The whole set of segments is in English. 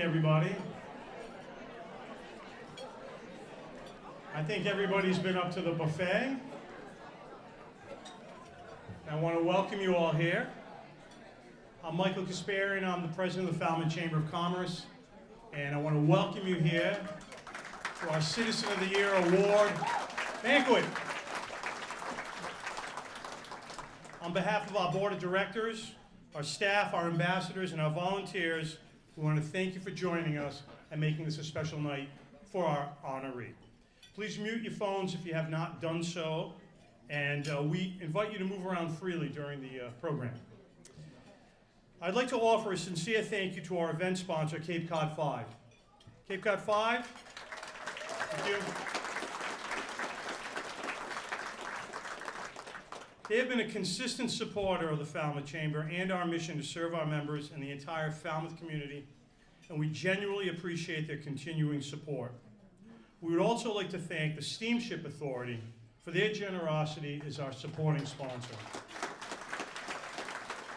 everybody. I think everybody's been up to the buffet. I want to welcome you all here. I'm Michael Kasparian. I'm the president of the Falmouth Chamber of Commerce, and I want to welcome you here to our Citizen of the Year Award banquet. On behalf of our board of directors, our staff, our ambassadors, and our volunteers, we want to thank you for joining us and making this a special night for our honoree. Please mute your phones if you have not done so, and we invite you to move around freely during the program. I'd like to offer a sincere thank you to our event sponsor, Cape Cod 5. Cape Cod 5, thank you. They have been a consistent supporter of the Falmouth Chamber and our mission to serve our members and the entire Falmouth community, and we genuinely appreciate their continuing support. We would also like to thank the Steamship Authority for their generosity as our supporting sponsor.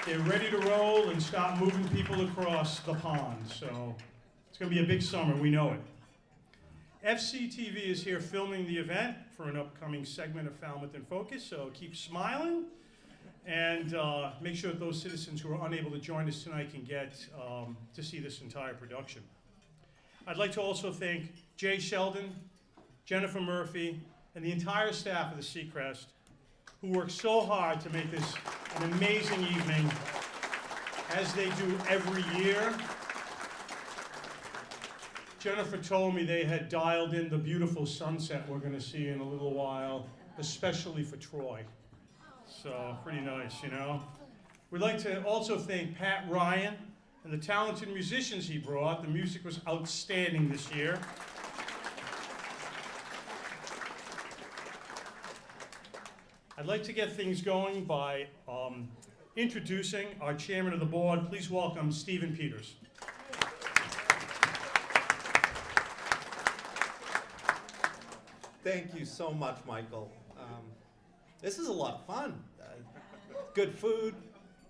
They're ready to roll and start moving people across the pond, so it's going to be a big summer, we know it. FCTV is here filming the event for an upcoming segment of Falmouth in Focus, so keep smiling and make sure that those citizens who are unable to join us tonight can get to see this entire production. I'd like to also thank Jay Sheldon, Jennifer Murphy, and the entire staff of the Sea Crest who worked so hard to make this an amazing evening, as they do every year. Jennifer told me they had dialed in the beautiful sunset we're going to see in a little while, especially for Troy. So pretty nice, you know. We'd like to also thank Pat Ryan and the talented musicians he brought. The music was outstanding this year. I'd like to get things going by introducing our chairman of the board. Please welcome Stephen Peters. Thank you so much, Michael. This is a lot of fun. Good food,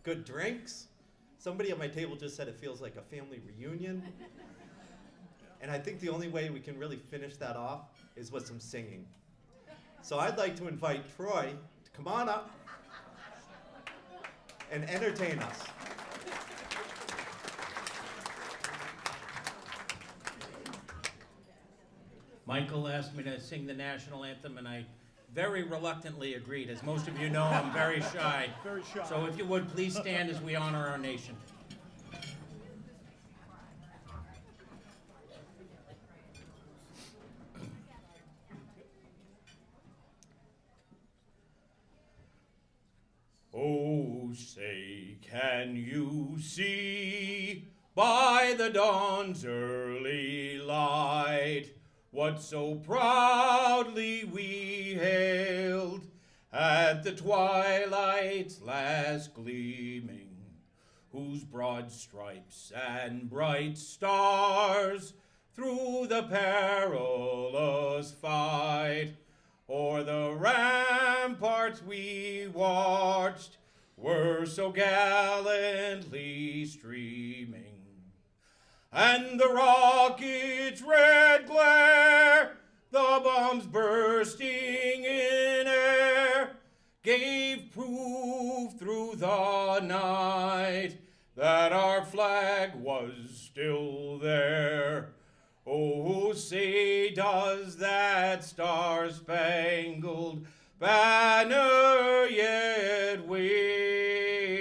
good drinks. Somebody at my table just said it feels like a family reunion. And I think the only way we can really finish that off is with some singing. So I'd like to invite Troy to come on up and entertain us. Michael asked me to sing the national anthem, and I very reluctantly agreed. As most of you know, I'm very shy. Very shy. So if you would, please stand as we honor our nation. Oh, say, can you see by the dawn's early light what so proudly we hailed at the twilight's last gleaming, whose broad stripes and bright stars through the perilous fight o'er the ramparts we watched were so gallantly streaming. And the rocket's red glare, the bombs bursting in air, gave proof through the night that our flag was still there. Oh, say does that star-spangled banner yet wave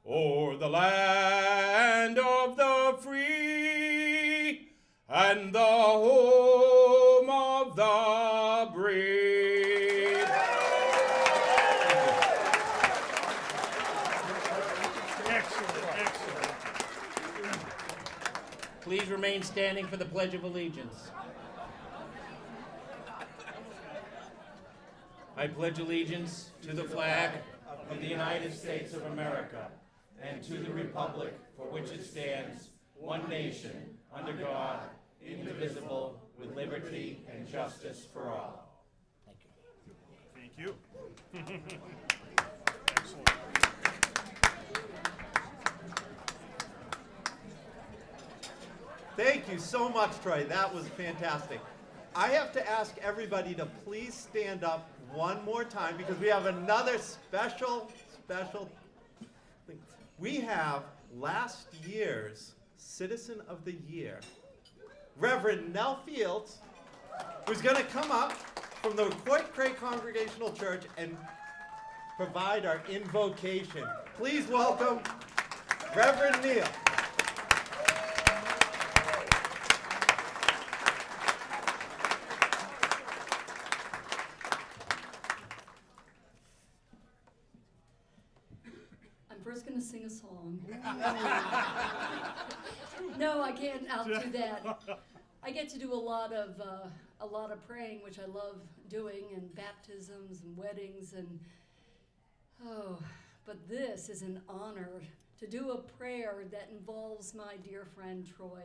o'er the land of the free and the home of the brave. Excellent, excellent. Please remain standing for the Pledge of Allegiance. I pledge allegiance to the flag of the United States of America and to the republic for which it stands, one nation, under God, indivisible, with liberty and justice for all. Thank you. Thank you. Excellent. Thank you so much, Troy. That was fantastic. I have to ask everybody to please stand up one more time because we have another special thing. We have last year's Citizen of the Year, Reverend Nell Fields, who's going to come up from the Court Cray Congregational Church and provide our invocation. Please welcome Reverend Neil. I'm first going to sing a song. No, I can't outdo that. I get to do a lot of praying, which I love doing, and baptisms and weddings, and but this is an honor to do a prayer that involves my dear friend Troy.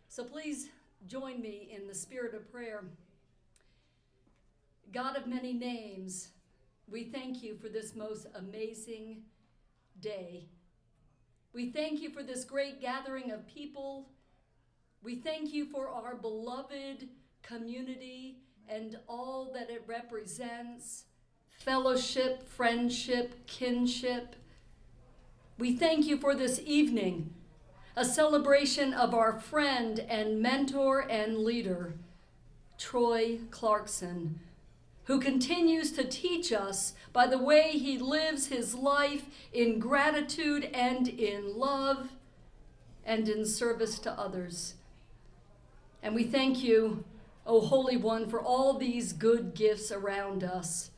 So please join me in the spirit of prayer. God of many names, we thank you for this most amazing day. We thank you for this great gathering of people. We thank you for our beloved community and all that it represents: fellowship, friendship, kinship. We thank you for this evening, a celebration of our friend and mentor and leader, Troy Clarkson, who continues to teach us by the way he lives his life in gratitude and in love and in service to others. And we thank you, O Holy One, for all these good gifts around us.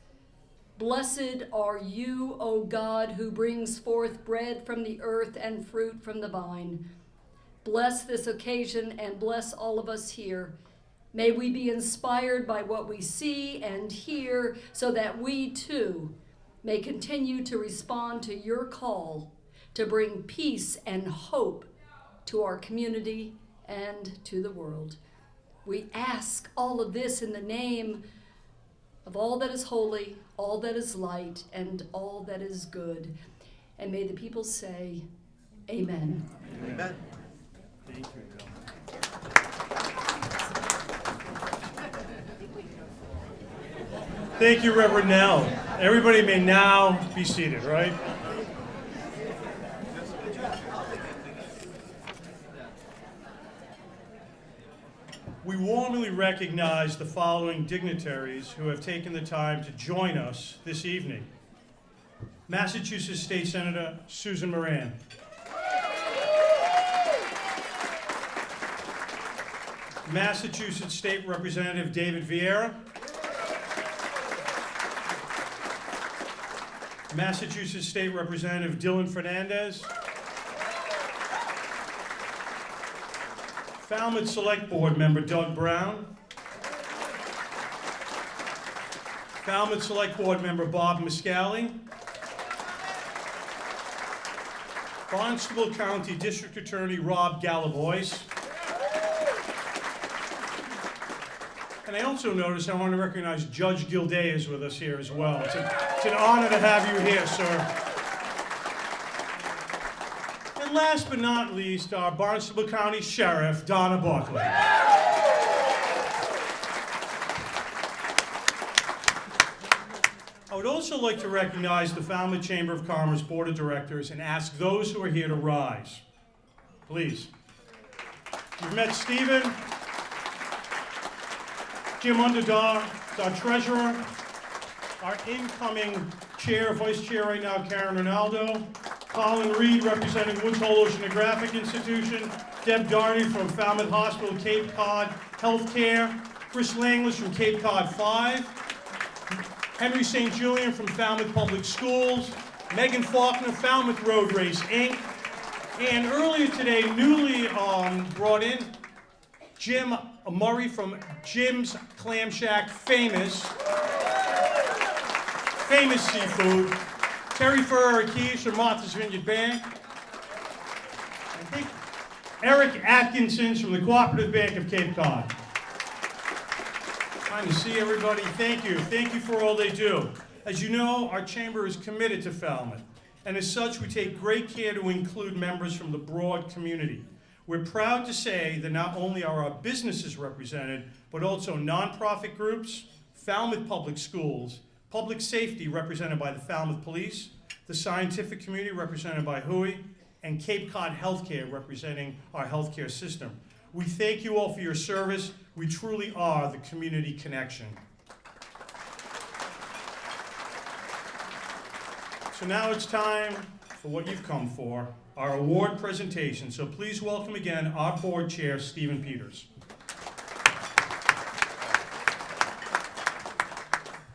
Blessed are you, O God, who brings forth bread from the earth and fruit from the vine. Bless this occasion and bless all of us here. May we be inspired by what we see and hear so that we too may continue to respond to your call to bring peace and hope to our community and to the world. We ask all of this in the name of all that is holy, all that is light, and all that is good. And may the people say, Amen. Amen. Thank you, Bill. Thank you, Reverend Nell. Everybody may now be seated, right? We warmly recognize the following dignitaries who have taken the time to join us this evening. Massachusetts State Senator Susan Moran. Massachusetts State Representative David Vieira. Massachusetts State Representative Dylan Fernandez. Falmouth Select Board Member Doug Brown. Falmouth Select Board Member Bob Miscali. Barnstable County District Attorney Rob Gallivois. And I also noticed I want to recognize Judge Gilday is with us here as well. It's an honor to have you here, sir. And last but not least, our Barnstable County Sheriff, Donna Buckley. I would also like to recognize the Falmouth Chamber of Commerce Board of Directors and ask those who are here to rise. Please. You've met Stephen, Jim Underdog, our treasurer, our incoming chair, vice chair right now, Karen Ronaldo, Colin Reed, representing Woods Hole Oceanographic Institution, Deb Darney from Falmouth Hospital, Cape Cod Healthcare, Chris Langlish from Cape Cod 5, Henry St. Julian from Falmouth Public Schools, Megan Faulkner, Falmouth Road Race, Inc., and earlier today, newly brought in, Jim Murray from Jim's Clam Shack, famous seafood. Terry Ferrer-Keys from Martha's Vineyard Bank. I think Eric Atkinson from the Cooperative Bank of Cape Cod. Fine to see everybody. Thank you. Thank you for all they do. As you know, our chamber is committed to Falmouth, and as such, we take great care to include members from the broad community. We're proud to say that not only are our businesses represented, but also nonprofit groups, Falmouth Public Schools, public safety represented by the Falmouth Police, the scientific community represented by Hui, and Cape Cod Healthcare representing our healthcare system. We thank you all for your service. We truly are the community connection. So now it's time for what you've come for, our award presentation. So please welcome again our board chair, Stephen Peters.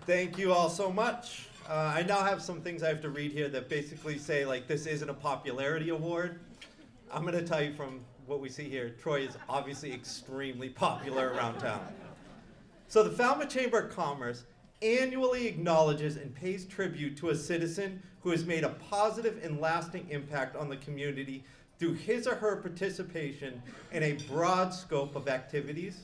Thank you all so much. I now have some things I have to read here that basically say, like, this isn't a popularity award. I'm going to tell you from what we see here, Troy is obviously extremely popular around town. So the Falmouth Chamber of Commerce annually acknowledges and pays tribute to a citizen who has made a positive and lasting impact on the community through his or her participation in a broad scope of activities,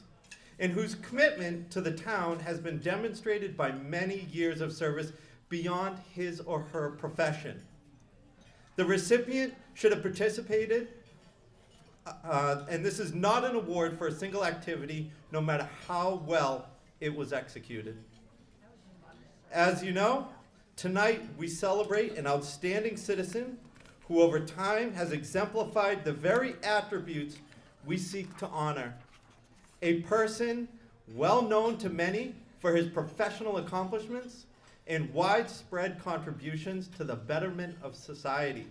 and whose commitment to the town has been demonstrated by many years of service beyond his or her profession. The recipient should have participated, and this is not an award for a single activity, no matter how well it was executed. As you know, tonight we celebrate an outstanding citizen who over time has exemplified the very attributes we seek to honor. A person well known to many for his professional accomplishments and widespread contributions to the betterment of society.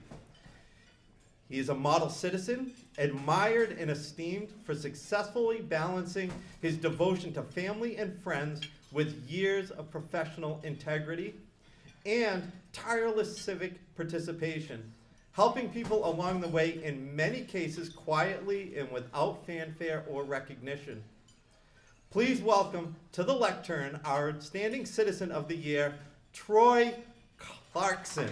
He is a model citizen, admired and esteemed for successfully balancing his devotion to family and friends with years of professional integrity and tireless civic participation, helping people along the way, in many cases quietly and without fanfare or recognition. Please welcome to the lectern our Outstanding Citizen of the Year, Troy Clarkson.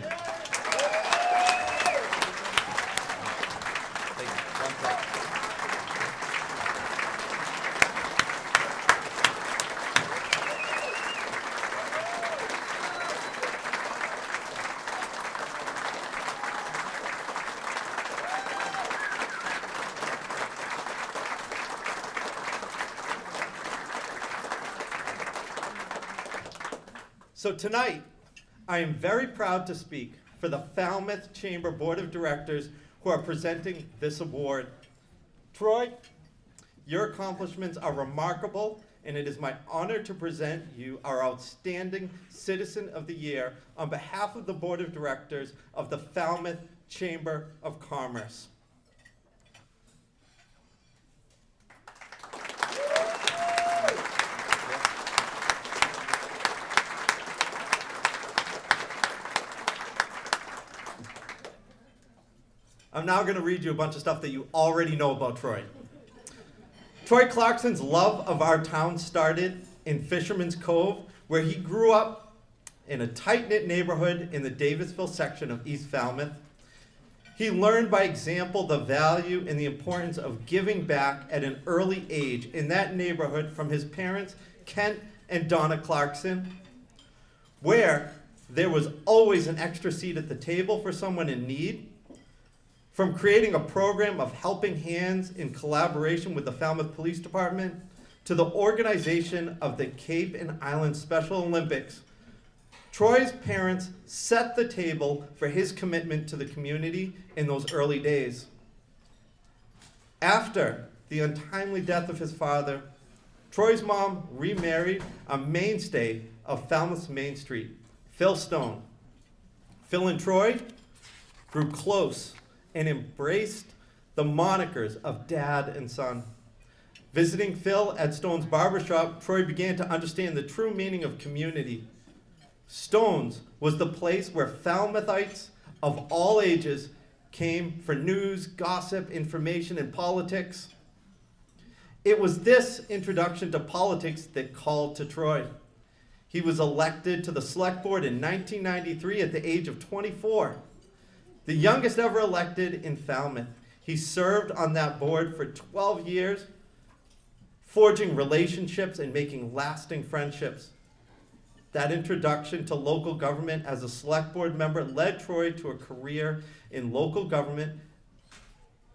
So tonight, I am very proud to speak for the Falmouth Chamber Board of Directors who are presenting this award. Troy, your accomplishments are remarkable, and it is my honor to present you our Outstanding Citizen of the Year on behalf of the Board of Directors of the Falmouth Chamber of Commerce. I'm now going to read you a bunch of stuff that you already know about Troy. Troy Clarkson's love of our town started in Fisherman's Cove, where he grew up in a tight-knit neighborhood in the Davisville section of East Falmouth. He learned by example the value and the importance of giving back at an early age in that neighborhood from his parents, Kent and Donna Clarkson, where there was always an extra seat at the table for someone in need. From creating a program of helping hands in collaboration with the Falmouth Police Department to the organization of the Cape and Island Special Olympics, Troy's parents set the table for his commitment to the community in those early days. After the untimely death of his father, Troy's mom remarried a mainstay of Falmouth's Main Street, Phil Stone. Phil and Troy grew close and embraced the monikers of dad and son. Visiting Phil at Stone's barbershop, Troy began to understand the true meaning of community. Stone's was the place where Falmouthites of all ages came for news, gossip, information, and politics. It was this introduction to politics that called to Troy. He was elected to the select board in 1993 at the age of 24. The youngest ever elected in Falmouth. He served on that board for 12 years, forging relationships and making lasting friendships. That introduction to local government as a select board member led Troy to a career in local government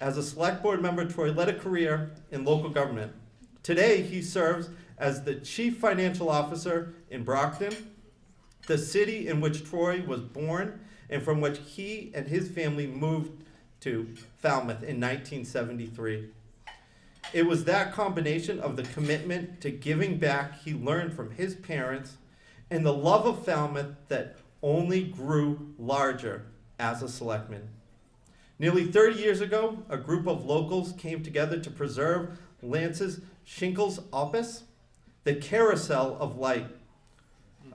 As a select board member, Troy led a career in local government. Today, he serves as the chief financial officer in Brockton, the city in which Troy was born and from which he and his family moved to Falmouth in 1973. It was that combination of the commitment to giving back he learned from his parents and the love of Falmouth that only grew larger as a selectman. Nearly 30 years ago, a group of locals came together to preserve Lance's Shinkles Opus, the Carousel of Light.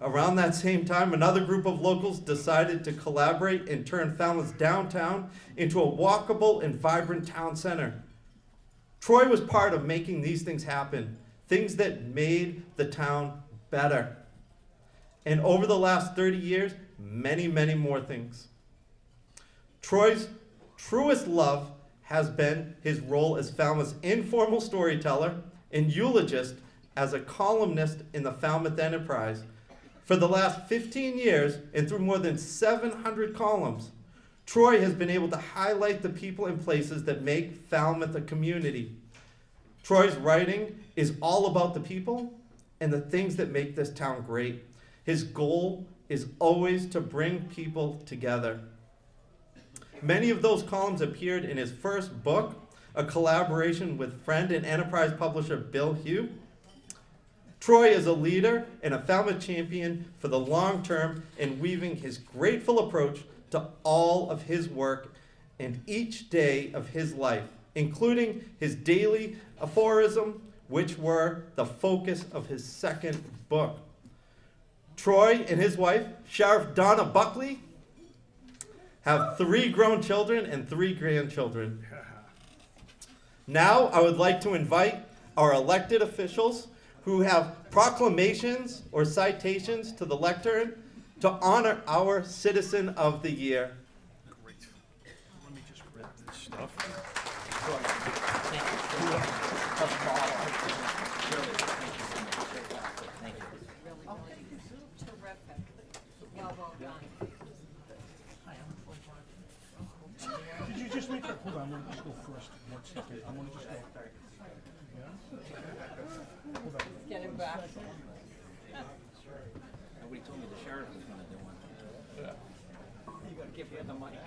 Around that same time, another group of locals decided to collaborate and turn Falmouth's downtown into a walkable and vibrant town center. Troy was part of making these things happen, things that made the town better. And over the last 30 years, many, many more things. Troy's truest love has been his role as Falmouth's informal storyteller and eulogist as a columnist in the Falmouth Enterprise. For the last 15 years, and through more than 700 columns, Troy has been able to highlight the people and places that make Falmouth a community. Troy's writing is all about the people and the things that make this town great. His goal is always to bring people together. Many of those columns appeared in his first book, a collaboration with friend and Enterprise publisher Bill Hugh. Troy is a leader and a Falmouth champion for the long term in weaving his grateful approach to all of his work and each day of his life, including his daily aphorism, which were the focus of his second book. Troy and his wife, Sheriff Donna Buckley, have 3 grown children and 3 grandchildren. Now I would like to invite our elected officials who have proclamations or citations to the lectern to honor our Citizen of the Year. Great. Let me just grab this stuff. Did you just make that? Hold on, I'm going to just go first. 1 second. I'm going to just go. Yeah? Hold on. Get him back. Nobody told me the sheriff was gonna do one. You gotta give him the money.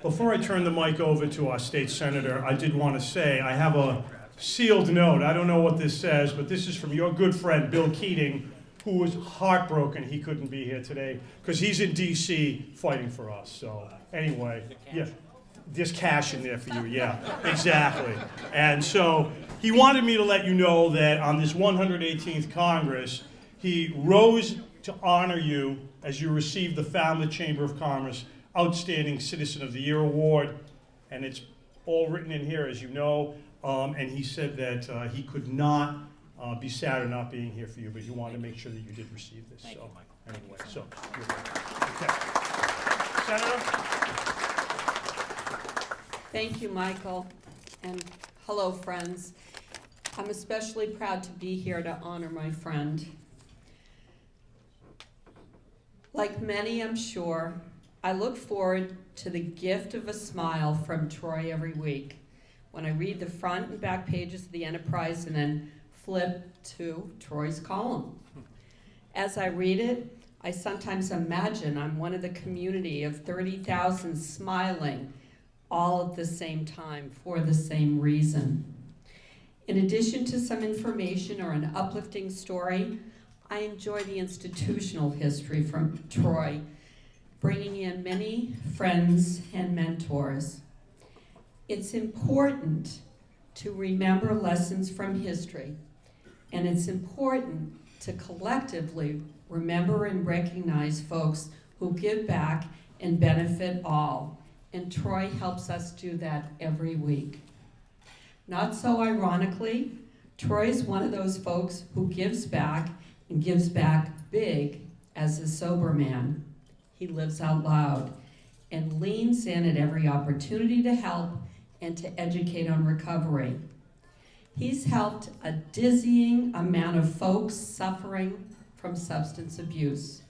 Before I turn the mic over to our state senator, I did want to say I have a sealed note. I don't know what this says, but this is from your good friend Bill Keating, who was heartbroken he couldn't be here today because he's in D.C. fighting for us. So anyway, yeah, there's cash in there for you. Yeah, exactly. And so he wanted me to let you know that on this 118th Congress, he rose to honor you as you received the Falmouth Chamber of Commerce Outstanding Citizen of the Year Award, and it's all written in here, as you know. And he said that he could not be sad or not being here for you, but he wanted to make sure that you did receive this. Thank so you, Michael. anyway, so you're welcome. Okay. Senator. Thank you, Michael, and hello, friends. I'm especially proud to be here to honor my friend. Like many, I'm sure, I look forward to the gift of a smile from Troy every week when I read the front and back pages of the Enterprise and then flip to Troy's column. As I read it, I sometimes imagine I'm one of the community of 30,000 smiling all at the same time for the same reason. In addition to some information or an uplifting story, I enjoy the institutional history from Troy, bringing in many friends and mentors. It's important to remember lessons from history, and it's important to collectively remember and recognize folks who give back and benefit all, and Troy helps us do that every week. Not so ironically, Troy is one of those folks who gives back and gives back big as a sober man. He lives out loud and leans in at every opportunity to help and to educate on recovery. He's helped a dizzying amount of folks suffering from substance abuse.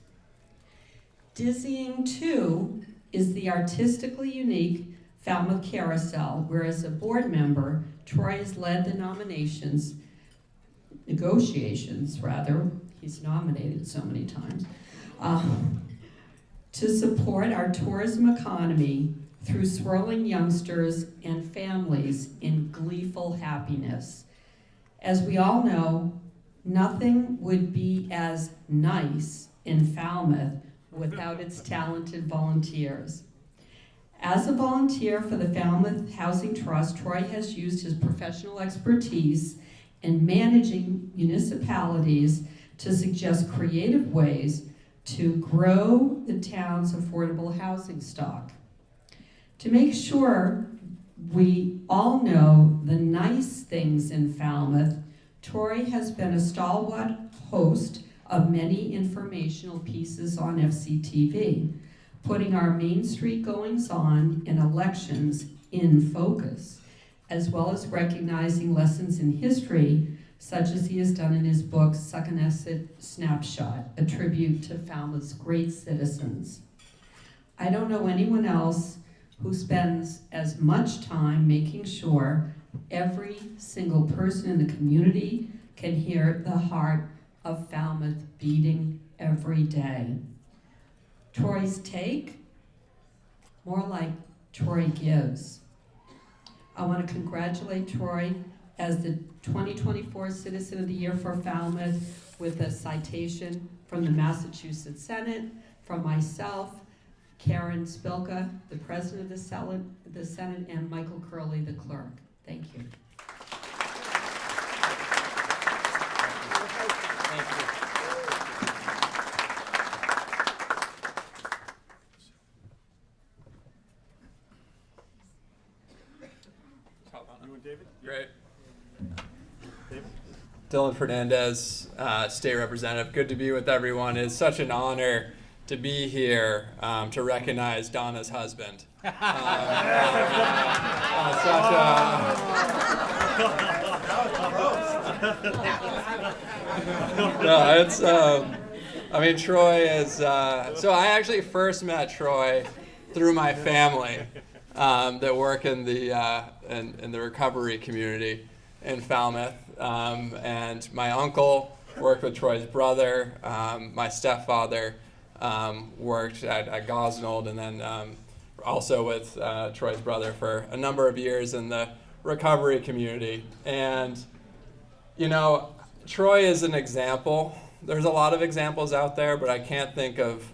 Dizzying, too, is the artistically unique Falmouth Carousel, where as a board member, Troy has led the negotiations, he's nominated so many times, to support our tourism economy through swirling youngsters and families in gleeful happiness. As we all know, nothing would be as nice in Falmouth without its talented volunteers. As a volunteer for the Falmouth Housing Trust, Troy has used his professional expertise in managing municipalities to suggest creative ways to grow the town's affordable housing stock. To make sure we all know the nice things in Falmouth, Troy has been a stalwart host of many informational pieces on FCTV, putting our Main Street goings-on in elections in focus, as well as recognizing lessons in history, such as he has done in his book, Succonescent Snapshot, a tribute to Falmouth's great citizens. I don't know anyone else who spends as much time making sure every single person in the community can hear the heart of Falmouth beating every day. Troy's take? More like Troy gives. I want to congratulate Troy as the 2024 Citizen of the Year for Falmouth with a citation from the Massachusetts Senate, from myself, Karen Spilka, the President of the Senate, and Michael Curley, the Clerk. Thank you. Great. Dylan Fernandez, State Representative. Good to be with everyone. It's such an honor to be here to recognize Donna's husband. Troy is, so I actually first met Troy through my family that work in the recovery community in Falmouth. And my uncle worked with Troy's brother. My stepfather worked at Gosnold, and then also with Troy's brother for a number of years in the recovery community. And, you know, Troy is an example. There's a lot of examples out there, but I can't think of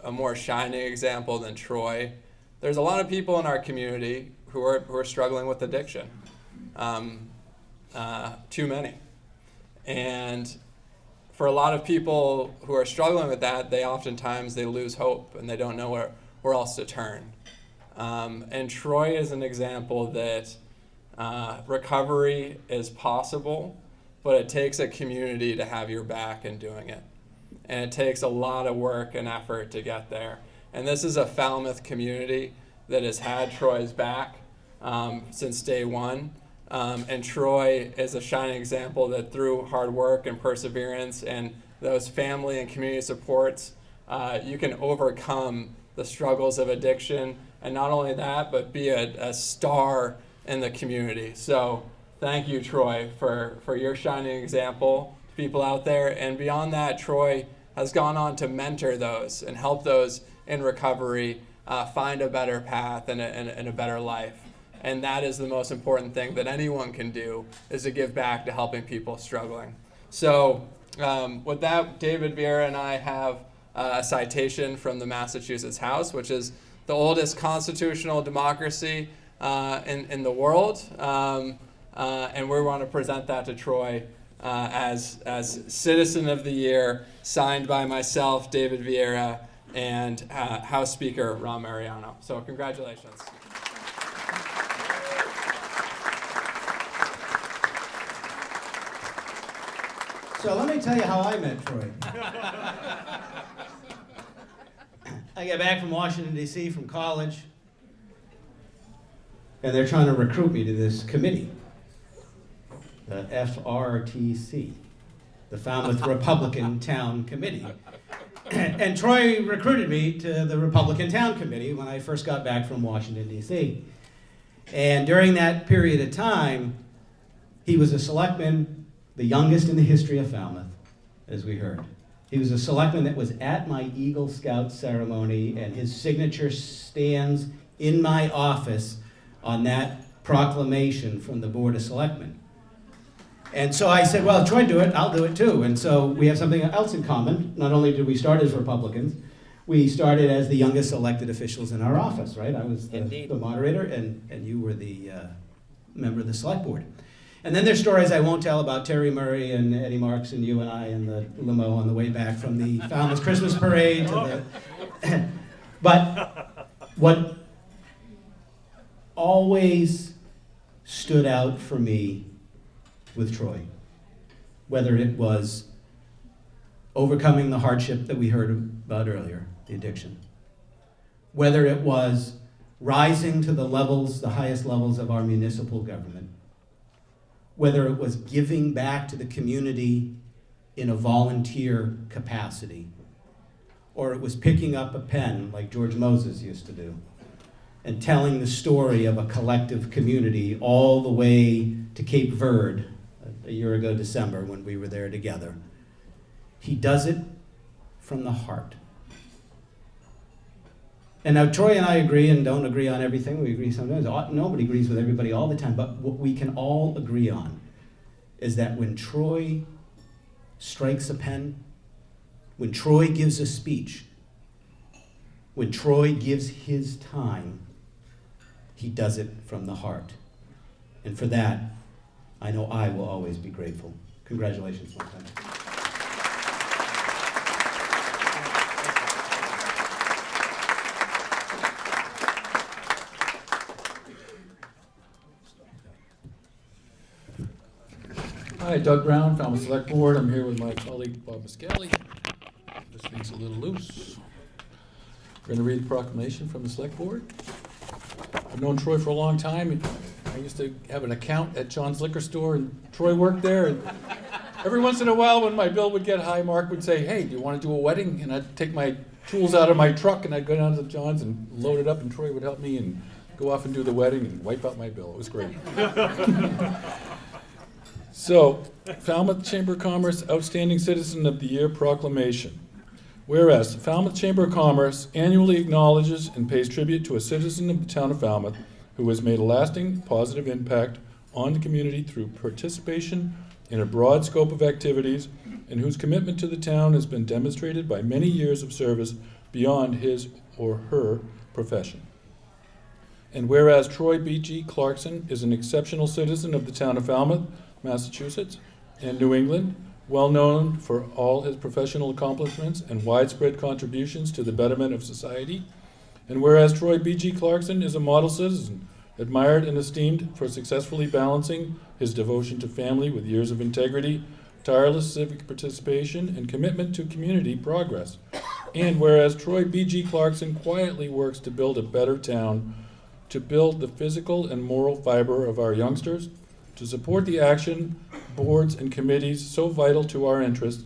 a more shining example than Troy. There's a lot of people in our community who are struggling with addiction. Too many. And for a lot of people who are struggling with that, they lose hope and they don't know where else to turn. And Troy is an example that recovery is possible, but it takes a community to have your back in doing it. And it takes a lot of work and effort to get there. And this is a Falmouth community that has had Troy's back since day one. And Troy is a shining example that through hard work and perseverance and those family and community supports, you can overcome the struggles of addiction. And not only that, but be a star in the community. So thank you, Troy, for your shining example to people out there. And beyond that, Troy has gone on to mentor those and help those in recovery find a better path and a better life. And that is the most important thing that anyone can do, is to give back to helping people struggling. So with that, David Vieira and I have a citation from the Massachusetts House, which is the oldest constitutional democracy in the world. And we want to present that to Troy as Citizen of the Year, signed by myself, David Vieira, and House Speaker Ron Mariano. So congratulations. So let me tell you how I met Troy. I got back from Washington, D.C. from college, and they're trying to recruit me to this committee, the FRTC, the Falmouth Republican Town Committee. And Troy recruited me to the Republican Town Committee when I first got back from Washington, D.C. And during that period of time, he was a selectman, the youngest in the history of Falmouth, as we heard. He was a selectman that was at my Eagle Scout ceremony, and his signature stands in my office on that proclamation from the Board of Selectmen. And so I said, well, Troy do it, I'll do it too. And so we have something else in common. Not only did we start as Republicans, we started as the youngest elected officials in our office, right? I was the moderator, and you were the member of the select board. And then there's stories I won't tell about Terry Murray and Eddie Marks and you and I in the limo on the way back from the Falmouth Christmas parade to the but what always stood out for me with Troy, whether it was overcoming the hardship that we heard about earlier, the addiction, whether it was rising to the highest levels of our municipal government, whether it was giving back to the community in a volunteer capacity, or it was picking up a pen like George Moses used to do and telling the story of a collective community all the way to Cape Verde a year ago December when we were there together. He does it from the heart. And now Troy and I agree and don't agree on everything. We agree sometimes. Nobody agrees with everybody all the time. But what we can all agree on is that when Troy strikes a pen, when Troy gives a speech, when Troy gives his time, he does it from the heart. And for that, I know I will always be grateful. Congratulations, my friend. Hi, Doug Brown, Falmouth Select Board. I'm here with my colleague Bob Miscali. This thing's a little loose. We're going to read the proclamation from the Select Board. I've known Troy for a long time. I used to have an account at John's Liquor Store, and Troy worked there. And every once in a while, when my bill would get high, Mark would say, "Hey, do you want to do a wedding?" And I'd take my tools out of my truck, and I'd go down to John's and load it up, and Troy would help me and go off and do the wedding and wipe out my bill. It was great. So, Falmouth Chamber of Commerce Outstanding Citizen of the Year Proclamation. Whereas, the Falmouth Chamber of Commerce annually acknowledges and pays tribute to a citizen of the town of Falmouth who has made a lasting positive impact on the community through participation in a broad scope of activities and whose commitment to the town has been demonstrated by many years of service beyond his or her profession. And whereas Troy B.G. Clarkson is an exceptional citizen of the town of Falmouth, Massachusetts, and New England, well known for all his professional accomplishments and widespread contributions to the betterment of society. And whereas Troy B.G. Clarkson is a model citizen, admired and esteemed for successfully balancing his devotion to family with years of integrity, tireless civic participation, and commitment to community progress. And whereas Troy B.G. Clarkson quietly works to build a better town, to build the physical and moral fiber of our youngsters, to support the action boards and committees so vital to our interests,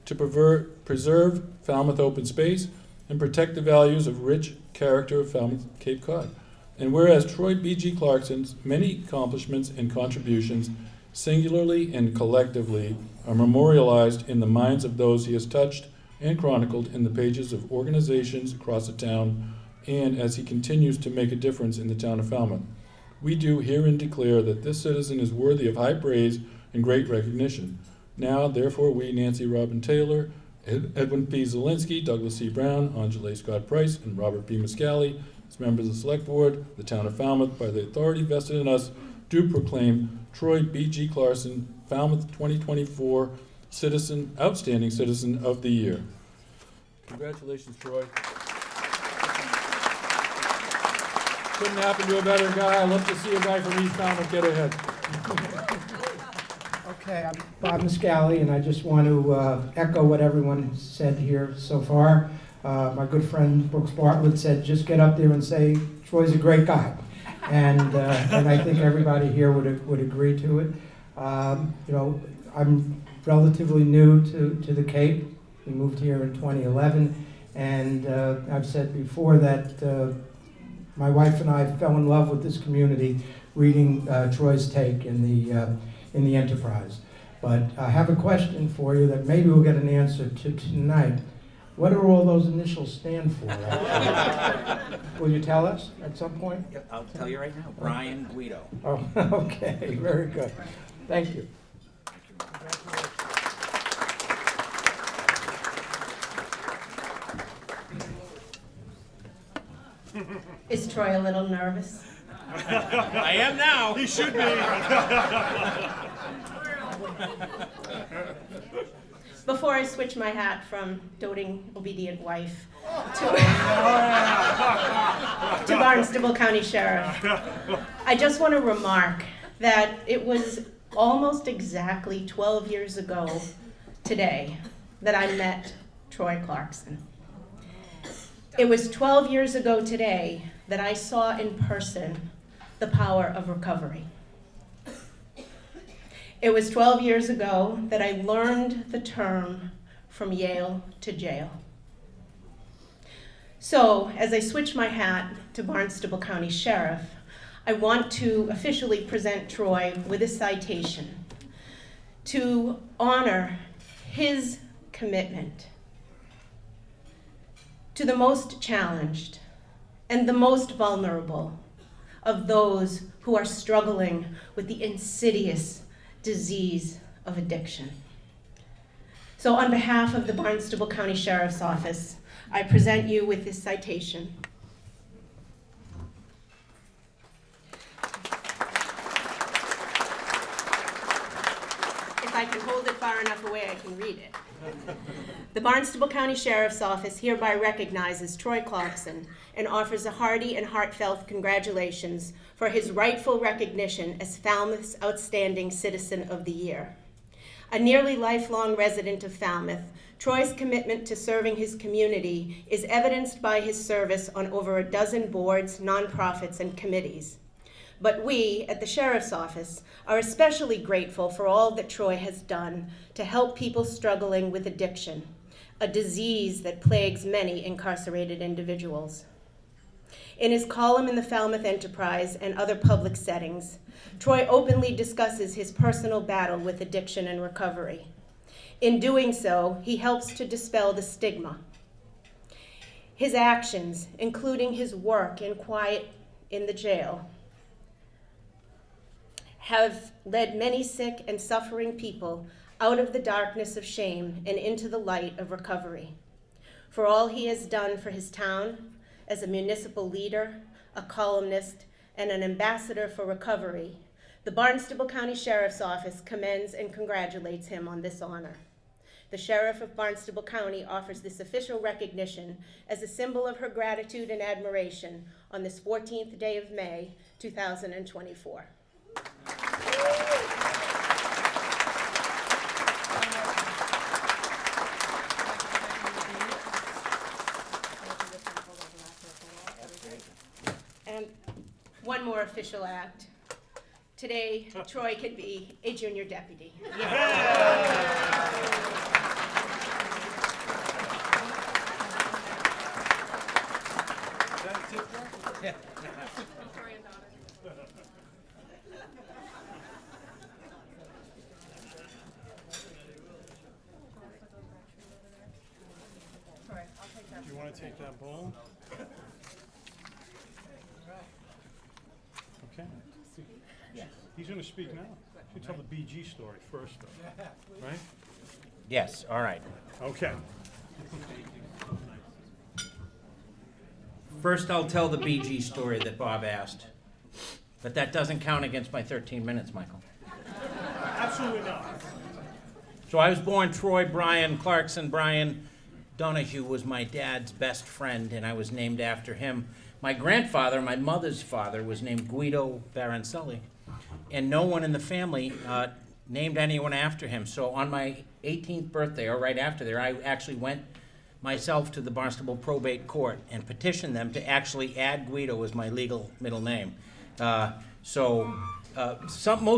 to preserve Falmouth open space, and protect the values of rich character of Falmouth Cape Cod. And whereas Troy B.G. Clarkson's many accomplishments and contributions, singularly and collectively, are memorialized in the minds of those he has touched and chronicled in the pages of organizations across the town, and as he continues to make a difference in the town of Falmouth. We do herein declare that this citizen is worthy of high praise and great recognition. Now, therefore, we, Nancy Robin Taylor, Edwin P. Zielinski, Douglas C. Brown, Angela Scott Price, and Robert P. Miscali, as members of the Select Board, the town of Falmouth, by the authority vested in us, do proclaim Troy B.G. Clarkson, Falmouth 2024 Outstanding Citizen of the Year. Congratulations, Troy. Couldn't happen to a better guy. I'd love to see a guy from East Falmouth get ahead. Okay, I'm Bob Miscali, and I just want to echo what everyone said here so far. My good friend Brooks Bartlett said, just get up there and say, Troy's a great guy. And I think everybody here would agree to it. You know, I'm relatively new to the Cape. We moved here in 2011, and I've said before that my wife and I fell in love with this community reading Troy's take in the Enterprise. But I have a question for you that maybe we'll get an answer to tonight. What do all those initials stand for? Will you tell us at some point? I'll tell you right now, Brian Guido. Oh, okay, very good. Thank you. Is Troy a little nervous? I am now. He should be. Before I switch my hat from doting, obedient wife to Barnstable County Sheriff, I just want to remark that it was almost exactly 12 years ago today that I met Troy Clarkson. It was 12 years ago today that I saw in person the power of recovery. It was 12 years ago that I learned the term from Yale to jail. So, as I switch my hat to Barnstable County Sheriff, I want to officially present Troy with a citation to honor his commitment to the most challenged and the most vulnerable of those who are struggling with the insidious disease of addiction. So on behalf of the Barnstable County Sheriff's Office, I present you with this citation. If I can hold it far enough away, I can read it. The Barnstable County Sheriff's Office hereby recognizes Troy Clarkson and offers a hearty and heartfelt congratulations for his rightful recognition as Falmouth's Outstanding Citizen of the Year. A nearly lifelong resident of Falmouth, Troy's commitment to serving his community is evidenced by his service on over a dozen boards, nonprofits, and committees. But we, at the Sheriff's Office, are especially grateful for all that Troy has done to help people struggling with addiction, a disease that plagues many incarcerated individuals. In his column in the Falmouth Enterprise and other public settings, Troy openly discusses his personal battle with addiction and recovery. In doing so, he helps to dispel the stigma. His actions, including his work in quiet in the jail, have led many sick and suffering people out of the darkness of shame and into the light of recovery. For all he has done for his town, as a municipal leader, a columnist, and an ambassador for recovery, the Barnstable County Sheriff's Office commends and congratulates him on this honor. The Sheriff of Barnstable County offers this official recognition as a symbol of her gratitude and admiration on this 14th day of May, 2024. And one more official act. Today, Troy can be a junior deputy. Do you want to take that bowl? Okay. He's going to speak now. You tell the BG story first, though. Right? Yes, all right. Okay. First, I'll tell the BG story that Bob asked, but that doesn't count against my 13 minutes, Michael. Absolutely not. So I was born Troy Brian Clarkson. Brian Donahue was my dad's best friend, and I was named after him. My grandfather, my mother's father, was named Guido Baroncelli, and no one in the family named anyone after him. So on my 18th birthday, or right after there, I actually went myself to the Barnstable Probate Court and petitioned them to actually add Guido as my legal middle name. Most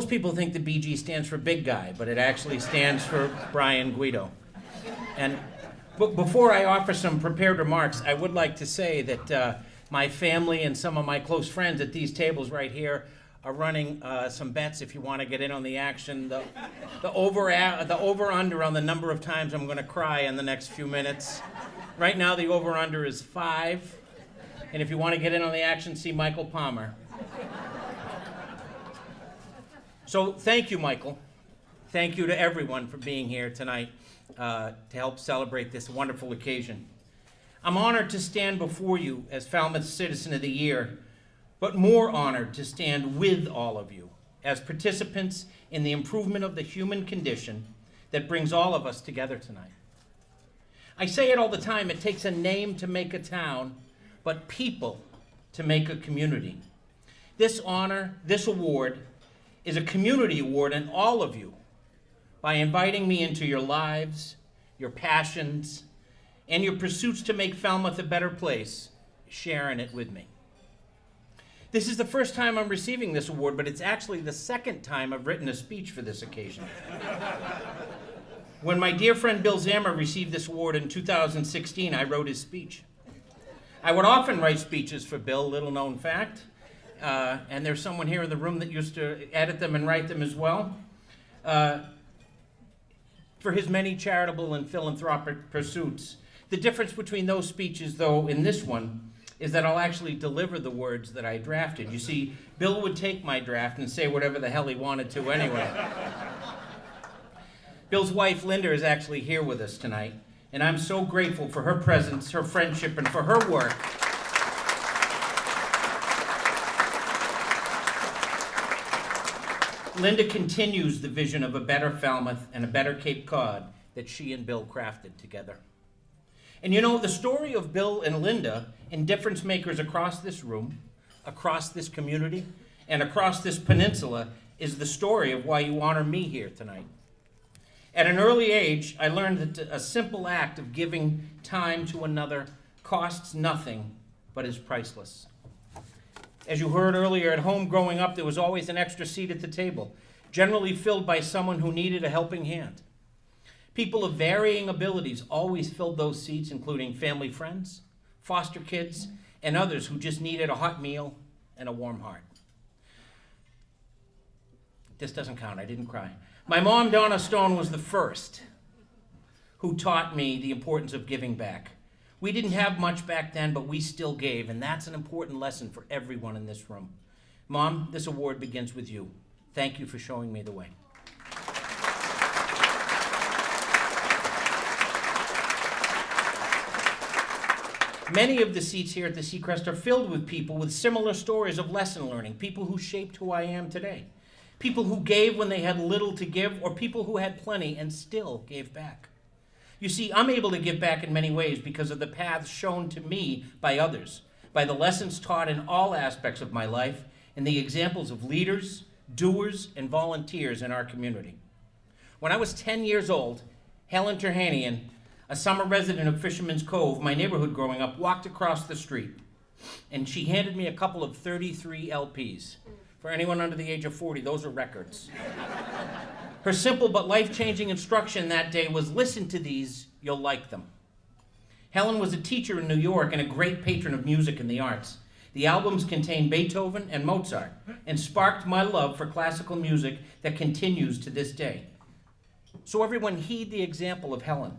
people think the BG stands for big guy, but it actually stands for Brian Guido. And But before I offer some prepared remarks, I would like to say that my family and some of my close friends at these tables right here are running some bets if you want to get in on the action. The over-under on the number of times I'm going to cry in the next few minutes. Right now, the over-under is 5. And if you want to get in on the action, see Michael Palmer. So thank you, Michael. Thank you to everyone for being here tonight to help celebrate this wonderful occasion. I'm honored to stand before you as Falmouth Citizen of the Year, but more honored to stand with all of you as participants in the improvement of the human condition that brings all of us together tonight. I say it all the time, it takes a name to make a town, but people to make a community. This honor, this award, is a community award, and all of you, by inviting me into your lives, your passions, and your pursuits to make Falmouth a better place, sharing it with me. This is the first time I'm receiving this award, but it's actually the second time I've written a speech for this occasion. When my dear friend Bill Zammer received this award in 2016, I wrote his speech. I would often write speeches for Bill, little known fact, and there's someone here in the room that used to edit them and write them as well, for his many charitable and philanthropic pursuits. The difference between those speeches, though, in this one, is that I'll actually deliver the words that I drafted. You see, Bill would take my draft and say whatever the hell he wanted to anyway. Bill's wife, Linda, is actually here with us tonight, and I'm so grateful for her presence, her friendship, and for her work. Linda continues the vision of a better Falmouth and a better Cape Cod that she and Bill crafted together. And you know, the story of Bill and Linda and difference makers across this room, across this community, and across this peninsula is the story of why you honor me here tonight. At an early age, I learned that a simple act of giving time to another costs nothing, but is priceless. As you heard earlier, at home growing up, there was always an extra seat at the table, generally filled by someone who needed a helping hand. People of varying abilities always filled those seats, including family friends, foster kids, and others who just needed a hot meal and a warm heart. This doesn't count, I didn't cry. My mom, Donna Stone, was the first who taught me the importance of giving back. We didn't have much back then, but we still gave, and that's an important lesson for everyone in this room. Mom, this award begins with you. Thank you for showing me the way. Many of the seats here at the Sea Crest are filled with people with similar stories of lesson learning, people who shaped who I am today, people who gave when they had little to give, or people who had plenty and still gave back. You see, I'm able to give back in many ways because of the paths shown to me by others, by the lessons taught in all aspects of my life, and the examples of leaders, doers, and volunteers in our community. When I was 10 years old, Helen Terhanian, a summer resident of Fisherman's Cove, my neighborhood growing up, walked across the street, and she handed me a couple of 33 LPs. For anyone under the age of 40, those are records. Her simple but life-changing instruction that day was, listen to these, you'll like them. Helen was a teacher in New York and a great patron of music and the arts. The albums contained Beethoven and Mozart and sparked my love for classical music that continues to this day. So everyone heed the example of Helen.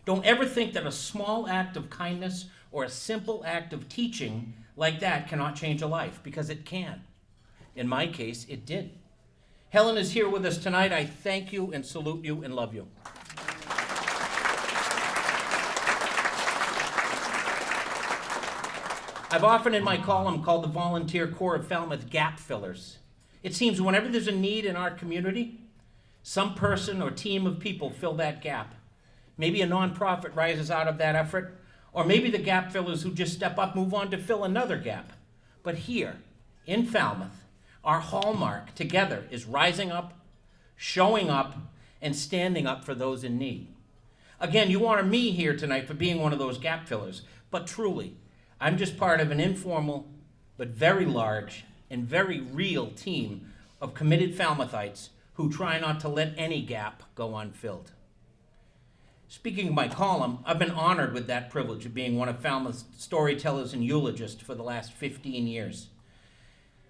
Don't ever think that a small act of kindness or a simple act of teaching like that cannot change a life, because it can. In my case, it did. Helen is here with us tonight. I thank you and salute you and love you. I've often in my column called the Volunteer Corps of Falmouth gap fillers. It seems whenever there's a need in our community, some person or team of people fill that gap. Maybe a nonprofit rises out of that effort, or maybe the gap fillers who just step up move on to fill another gap. But here, in Falmouth, our hallmark together is rising up, showing up, and standing up for those in need. Again, you honor me here tonight for being one of those gap fillers, but truly, I'm just part of an informal but very large and very real team of committed Falmouthites who try not to let any gap go unfilled. Speaking of my column, I've been honored with that privilege of being one of Falmouth's storytellers and eulogists for the last 15 years.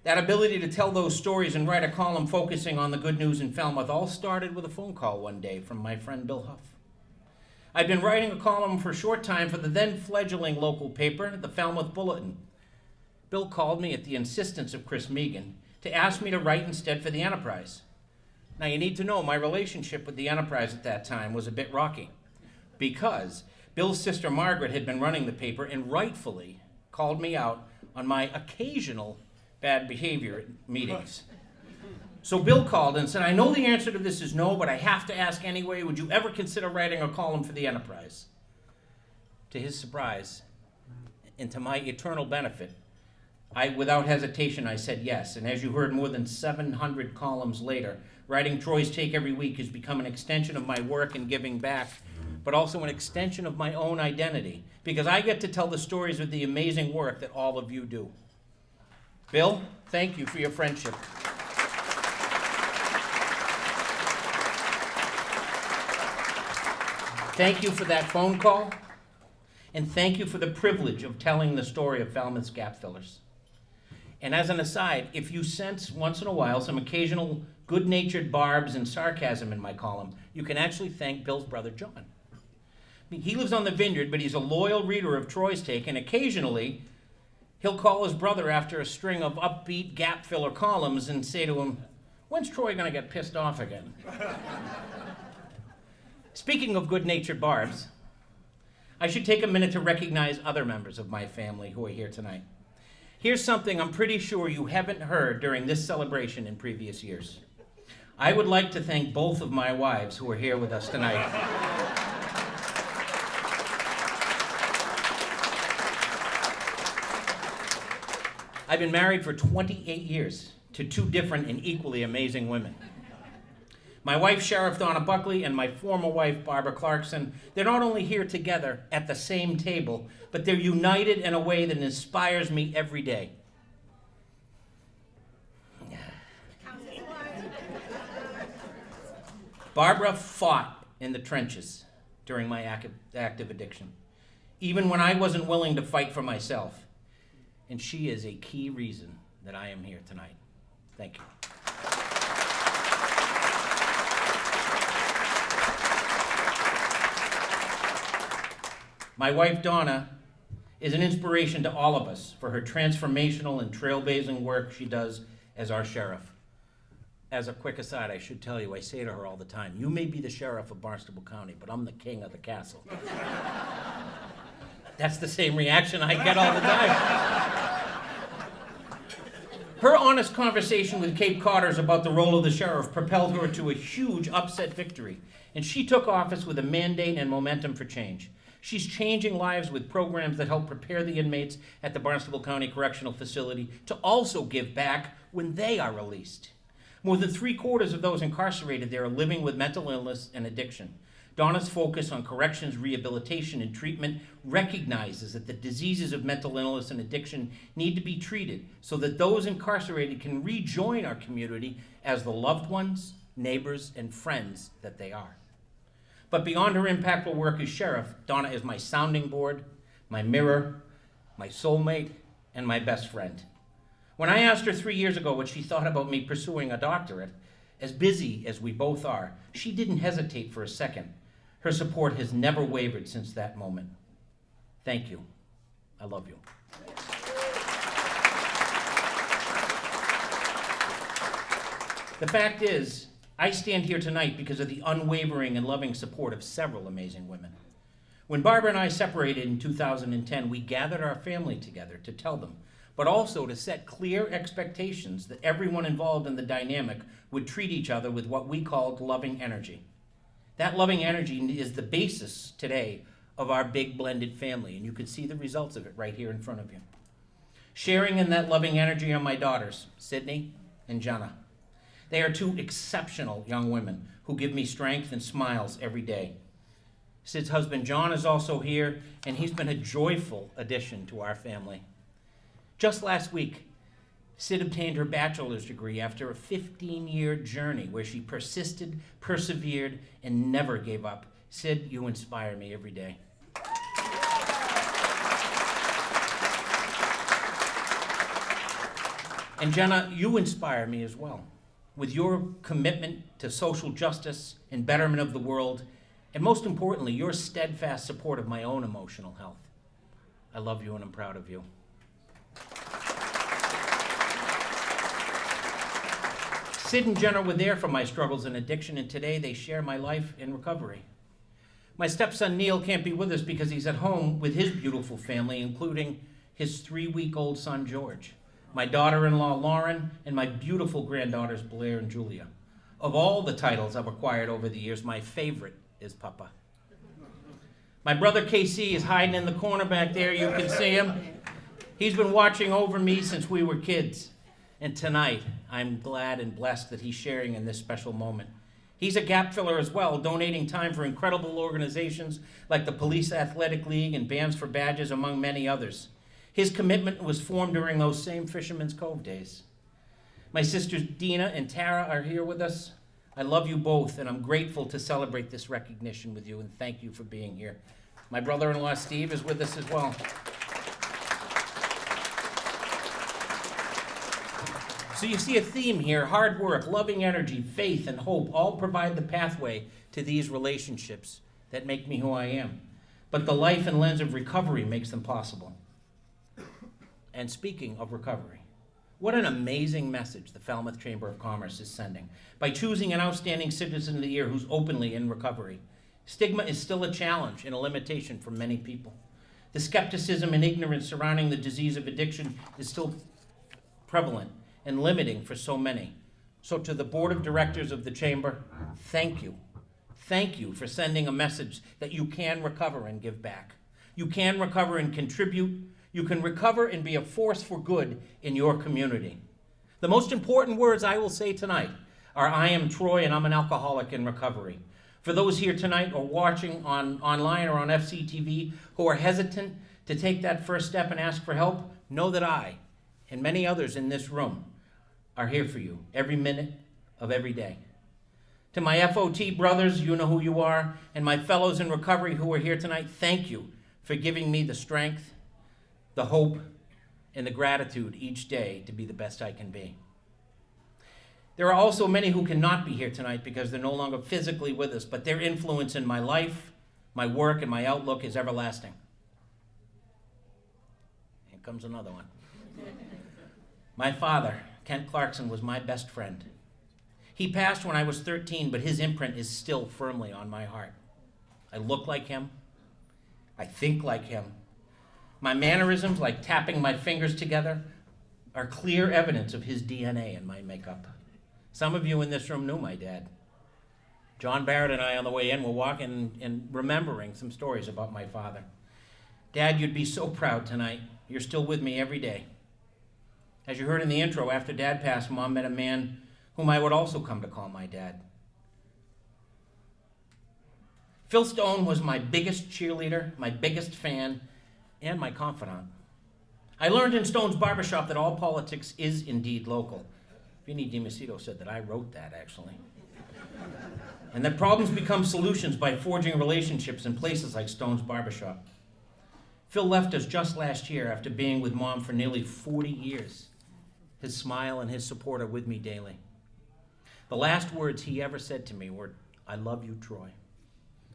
That ability to tell those stories and write a column focusing on the good news in Falmouth all started with a phone call one day from my friend Bill Huff. I'd been writing a column for a short time for the then fledgling local paper, the Falmouth Bulletin. Bill called me at the insistence of Chris Megan to ask me to write instead for the Enterprise. Now you need to know my relationship with the Enterprise at that time was a bit rocky, because Bill's sister Margaret had been running the paper and rightfully called me out on my occasional bad behavior at meetings. So Bill called and said, I know the answer to this is no, but I have to ask anyway, would you ever consider writing a column for the Enterprise? To his surprise, and to my eternal benefit, without hesitation, I said yes. And as you heard, more than 700 columns later, writing Troy's Take every week has become an extension of my work and giving back, but also an extension of my own identity, because I get to tell the stories of the amazing work that all of you do. Bill, thank you for your friendship. Thank you for that phone call, and thank you for the privilege of telling the story of Falmouth's gap fillers. And as an aside, if you sense once in a while some occasional good-natured barbs and sarcasm in my column, you can actually thank Bill's brother John. I mean, he lives on the Vineyard, but he's a loyal reader of Troy's Take, and occasionally he'll call his brother after a string of upbeat gap filler columns and say to him, when's Troy gonna get pissed off again? Speaking of good-natured barbs, I should take a minute to recognize other members of my family who are here tonight. Here's something I'm pretty sure you haven't heard during this celebration in previous years. I would like to thank both of my wives who are here with us tonight. I've been married for 28 years to two different and equally amazing women. My wife, Sheriff Donna Buckley, and my former wife, Barbara Clarkson, they're not only here together at the same table, but they're united in a way that inspires me every day. Barbara fought in the trenches during my active addiction, even when I wasn't willing to fight for myself. And she is a key reason that I am here tonight. Thank you. My wife, Donna, is an inspiration to all of us for her transformational and trailblazing work she does as our sheriff. As a quick aside, I should tell you, I say to her all the time, you may be the sheriff of Barnstable County, but I'm the king of the castle. That's the same reaction I get all the time. Her honest conversation with Cape Codders about the role of the sheriff propelled her to a huge upset victory, and she took office with a mandate and momentum for change. She's changing lives with programs that help prepare the inmates at the Barnstable County Correctional Facility to also give back when they are released. More than 3/4 of those incarcerated there are living with mental illness and addiction. Donna's focus on corrections, rehabilitation, and treatment recognizes that the diseases of mental illness and addiction need to be treated so that those incarcerated can rejoin our community as the loved ones, neighbors, and friends that they are. But beyond her impactful work as sheriff, Donna is my sounding board, my mirror, my soulmate, and my best friend. When I asked her 3 years ago what she thought about me pursuing a doctorate, as busy as we both are, she didn't hesitate for a second. Her support has never wavered since that moment. Thank you. I love you. The fact is, I stand here tonight because of the unwavering and loving support of several amazing women. When Barbara and I separated in 2010, we gathered our family together to tell them, but also to set clear expectations that everyone involved in the dynamic would treat each other with what we called loving energy. That loving energy is the basis today of our big blended family, and you can see the results of it right here in front of you. Sharing in that loving energy are my daughters, Sydney and Jenna. They are two exceptional young women who give me strength and smiles every day. Sid's husband, John, is also here, and he's been a joyful addition to our family. Just last week, Sid obtained her bachelor's degree after a 15-year journey where she persisted, persevered, and never gave up, Sid, you inspire me every day. And Jenna, you inspire me as well, with your commitment to social justice and betterment of the world, and most importantly, your steadfast support of my own emotional health. I love you and I'm proud of you. Sid and Jenna were there for my struggles and addiction, and today they share my life in recovery. My stepson Neil can't be with us because he's at home with his beautiful family, including his 3-week-old son George, my daughter-in-law Lauren, and my beautiful granddaughters Blair and Julia. Of all the titles I've acquired over the years, my favorite is Papa. My brother KC is hiding in the corner back there. You can see him. He's been watching over me since we were kids. And tonight, I'm glad and blessed that he's sharing in this special moment. He's a gap filler as well, donating time for incredible organizations like the Police Athletic League and Bands for Badges, among many others. His commitment was formed during those same Fisherman's Cove days. My sisters Dina and Tara are here with us. I love you both, and I'm grateful to celebrate this recognition with you, and thank you for being here. My brother-in-law Steve is with us as well. So you see a theme here: hard work, loving energy, faith, and hope all provide the pathway to these relationships that make me who I am. But the life and lens of recovery makes them possible. And speaking of recovery, what an amazing message the Falmouth Chamber of Commerce is sending by choosing an outstanding citizen of the year who's openly in recovery. Stigma is still a challenge and a limitation for many people. The skepticism and ignorance surrounding the disease of addiction is still prevalent and limiting for so many. So to the board of directors of the Chamber, thank you. Thank you for sending a message that you can recover and give back. You can recover and contribute. You can recover and be a force for good in your community. The most important words I will say tonight are, I am Troy and I'm an alcoholic in recovery. For those here tonight or watching online or on FCTV who are hesitant to take that first step and ask for help, know that I and many others in this room are here for you every minute of every day. To my FOT brothers, you know who you are, and my fellows in recovery who are here tonight, thank you for giving me the strength, the hope, and the gratitude each day to be the best I can be. There are also many who cannot be here tonight because they're no longer physically with us, but their influence in my life, my work, and my outlook is everlasting. Here comes another one. My father, Kent Clarkson, was my best friend. He passed when I was 13, but his imprint is still firmly on my heart. I look like him. I think like him. My mannerisms, like tapping my fingers together, are clear evidence of his DNA in my makeup. Some of you in this room knew my dad. John Barrett and I, on the way in, were walking and remembering some stories about my father. Dad, you'd be so proud tonight. You're still with me every day. As you heard in the intro, after Dad passed, Mom met a man whom I would also come to call my dad. Phil Stone was my biggest cheerleader, my biggest fan, and my confidant. I learned in Stone's barbershop that all politics is indeed local. Vinny DiMacedo said that I wrote that, actually. And that problems become solutions by forging relationships in places like Stone's barbershop. Phil left us just last year after being with Mom for nearly 40 years. His smile and his support are with me daily. The last words he ever said to me were, I love you, Troy.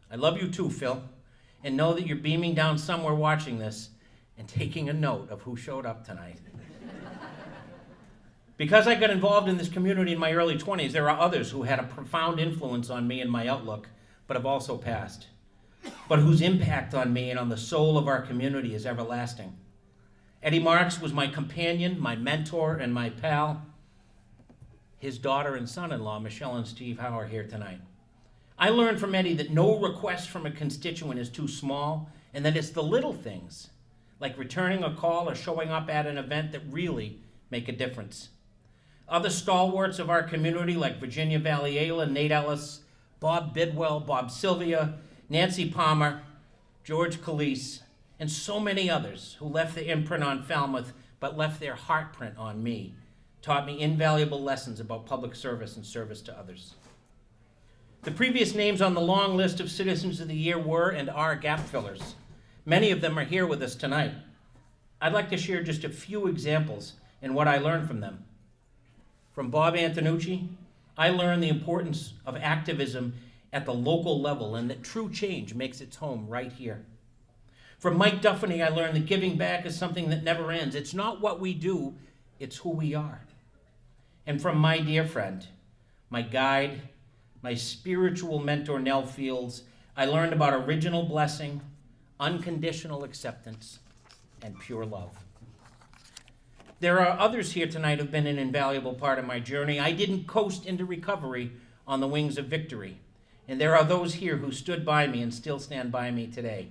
I love you too, Phil, and know that you're beaming down somewhere watching this and taking a note of who showed up tonight. Because I got involved in this community in my early 20s, there are others who had a profound influence on me and my outlook, but have also passed, but whose impact on me and on the soul of our community is everlasting. Eddie Marks was my companion, my mentor, and my pal. His daughter and son-in-law, Michelle and Steve Howe, are here tonight. I learned from Eddie that no request from a constituent is too small, and that it's the little things, like returning a call or showing up at an event, that really make a difference. Other stalwarts of our community, like Virginia Valiela, Nate Ellis, Bob Bidwell, Bob Sylvia, Nancy Palmer, George Calise, and so many others who left their imprint on Falmouth, but left their heartprint on me, taught me invaluable lessons about public service and service to others. The previous names on the long list of Citizens of the Year were and are gap fillers. Many of them are here with us tonight. I'd like to share just a few examples and what I learned from them. From Bob Antonucci, I learned the importance of activism at the local level and that true change makes its home right here. From Mike Duffany, I learned that giving back is something that never ends. It's not what we do, it's who we are. And from my dear friend, my guide, my spiritual mentor, Nell Fields, I learned about original blessing, unconditional acceptance, and pure love. There are others here tonight who've been an invaluable part of my journey. I didn't coast into recovery on the wings of victory. And there are those here who stood by me and still stand by me today.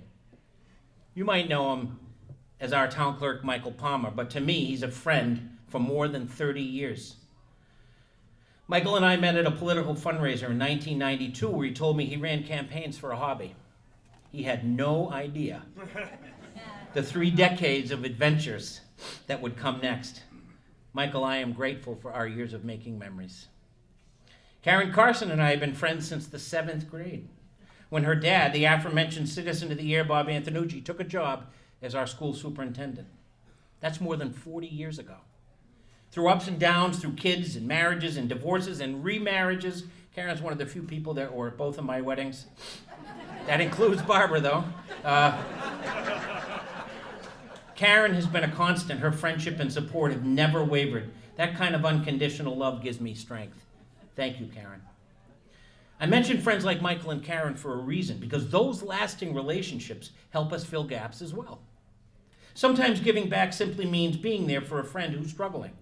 You might know him as our town clerk, Michael Palmer, but to me, he's a friend for more than 30 years. Michael and I met at a political fundraiser in 1992 where he told me he ran campaigns for a hobby. He had no idea the 3 decades of adventures that would come next. Michael, I am grateful for our years of making memories. Karen Carson and I have been friends since the 7th grade, when her dad, the aforementioned Citizen of the Year, Bob Antonucci, took a job as our school superintendent. That's more than 40 years ago. Through ups and downs, through kids and marriages and divorces and remarriages, Karen's one of the few people that were at both of my weddings. That includes Barbara, though. Karen has been a constant. Her friendship and support have never wavered. That kind of unconditional love gives me strength. Thank you, Karen. I mention friends like Michael and Karen for a reason, because those lasting relationships help us fill gaps as well. Sometimes giving back simply means being there for a friend who's struggling.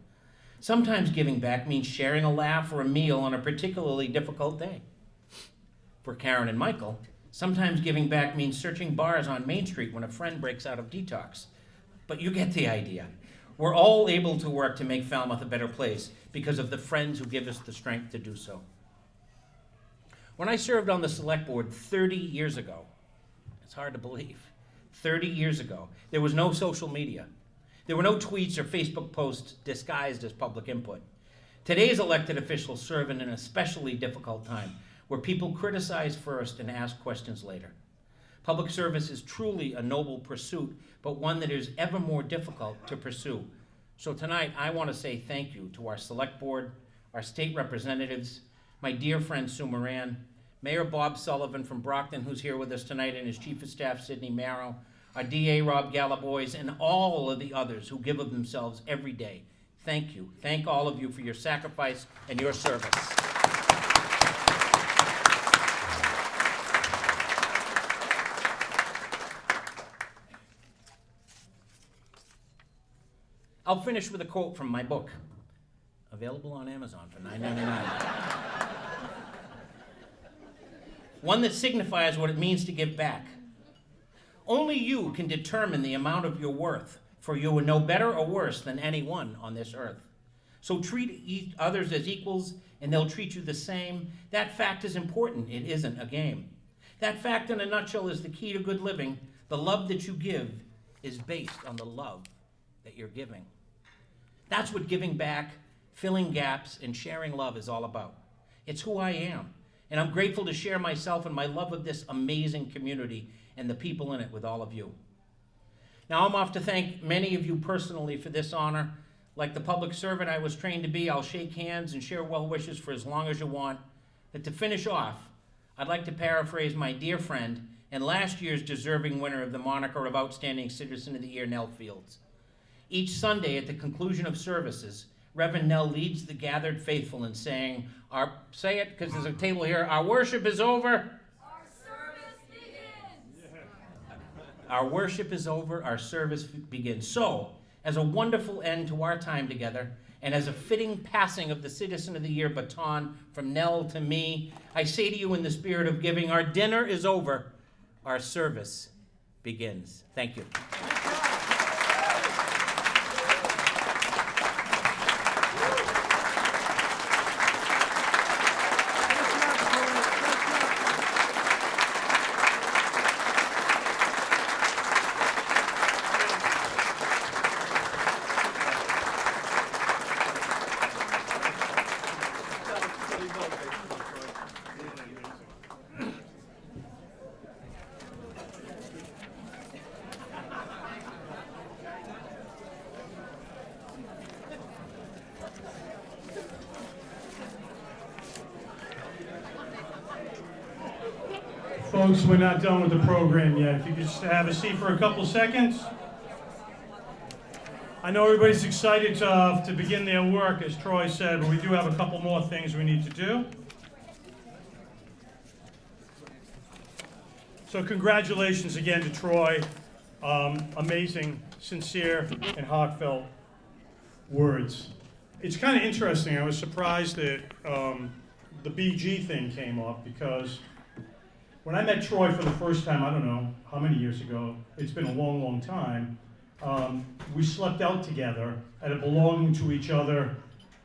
Sometimes giving back means sharing a laugh or a meal on a particularly difficult day. For Karen and Michael, sometimes giving back means searching bars on Main Street when a friend breaks out of detox. But you get the idea. We're all able to work to make Falmouth a better place because of the friends who give us the strength to do so. When I served on the select board 30 years ago, it's hard to believe, 30 years ago, there was no social media. There were no tweets or Facebook posts disguised as public input. Today's elected officials serve in an especially difficult time where people criticize first and ask questions later. Public service is truly a noble pursuit, but one that is ever more difficult to pursue. So tonight, I want to say thank you to our select board, our state representatives, my dear friend Sue Moran, Mayor Bob Sullivan from Brockton, who's here with us tonight, and his Chief of Staff, Sidney Marrow, our DA, Rob Galaboys, and all of the others who give of themselves every day. Thank you. Thank all of you for your sacrifice and your service. I'll finish with a quote from my book, available on Amazon for $9.99. One that signifies what it means to give back. Only you can determine the amount of your worth, for you are no better or worse than anyone on this earth. So treat others as equals, and they'll treat you the same. That fact is important. It isn't a game. That fact, in a nutshell, is the key to good living. The love that you give is based on the love that you're giving. That's what giving back, filling gaps, and sharing love is all about. It's who I am, and I'm grateful to share myself and my love of this amazing community and the people in it with all of you. Now, I'm off to thank many of you personally for this honor. Like the public servant I was trained to be, I'll shake hands and share well wishes for as long as you want. But to finish off, I'd like to paraphrase my dear friend and last year's deserving winner of the moniker of Outstanding Citizen of the Year, Nell Fields. Each Sunday at the conclusion of services, Reverend Nell leads the gathered faithful in saying, say it because there's a table here, our worship is over. Our service begins. Our worship is over, our service begins. So, as a wonderful end to our time together, and as a fitting passing of the Citizen of the Year baton from Nell to me, I say to you in the spirit of giving, our dinner is over, our service begins. Thank you. Folks, we're not done with the program yet. If you could just have a seat for a couple seconds. I know everybody's excited to begin their work, as Troy said, but we do have a couple more things we need to do. So congratulations again to Troy. Amazing, sincere, and heartfelt words. It's kind of interesting. I was surprised that the BG thing came up, because when I met Troy for the first time, I don't know how many years ago, it's been a long, long time, we slept out together at a belonging to each other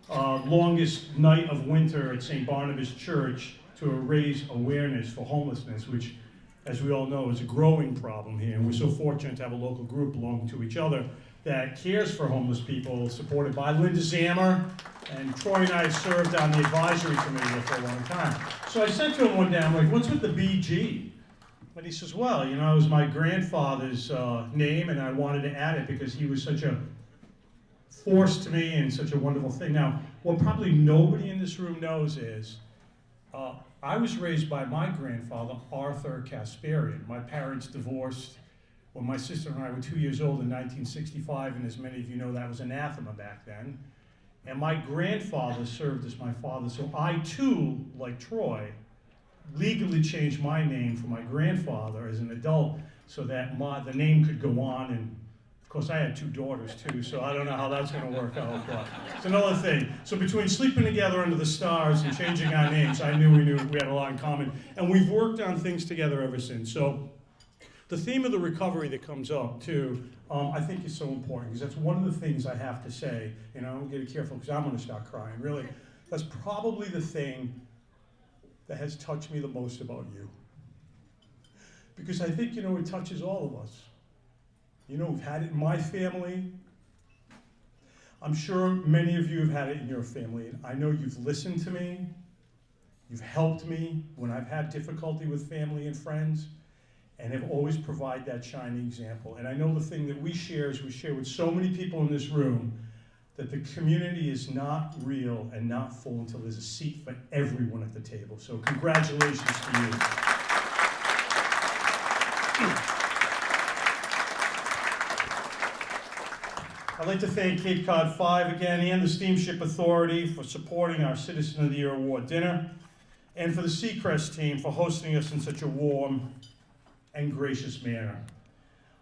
longest night of winter at St. Barnabas Church to raise awareness for homelessness, which, as we all know, is a growing problem here. And we're so fortunate to have a local group belonging to each other that cares for homeless people, supported by Linda Zammer. And Troy and I have served on the advisory committee there for a long time. So I said to him one day, I'm like, what's with the BG? And he says, well, you know, it was my grandfather's name, and I wanted to add it because he was such a force to me and such a wonderful thing. Now, what probably nobody in this room knows is, I was raised by my grandfather, Arthur Kasparian. My parents divorced when my sister and I were 2 years old in 1965, and as many of you know, that was anathema back then. And my grandfather served as my father, so I too, like Troy, legally changed my name for my grandfather as an adult so that the name could go on. And of course, I had 2 daughters too, so I don't know how that's going to work out, but it's another thing. So between sleeping together under the stars and changing our names, I knew we had a lot in common. And we've worked on things together ever since. So the theme of the recovery that comes up too, I think is so important, because that's one of the things I have to say, and I'm going to be careful because I'm going to start crying, really. That's probably the thing that has touched me the most about you. Because I think, you know, it touches all of us. You know, we've had it in my family. I'm sure many of you have had it in your family. And I know you've listened to me. You've helped me when I've had difficulty with family and friends, and have always provided that shining example. And I know the thing that we share is we share with so many people in this room that the community is not real and not full until there's a seat for everyone at the table. So congratulations to you. I'd like to thank Cape Cod 5 again and the Steamship Authority for supporting our Citizen of the Year Award dinner, and for the Sea Crest team for hosting us in such a warm and gracious manner.